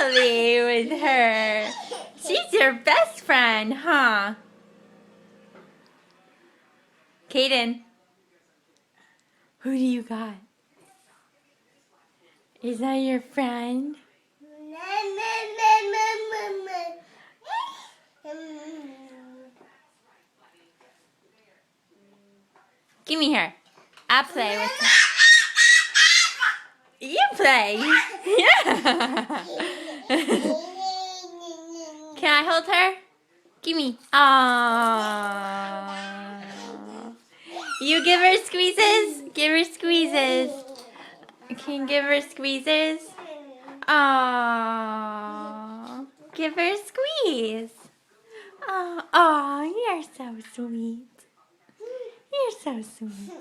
cuddly with her. She's your best friend, huh? Kaden, who do you got? Is that your friend? Give me her. I'll play with her. You play. Yeah. Can I hold her? Give me. Aww. You give her squeezes? Give her squeezes. Can you give her squeezes? Aww. Give her a squeeze. Oh, you're so sweet. You're so sweet.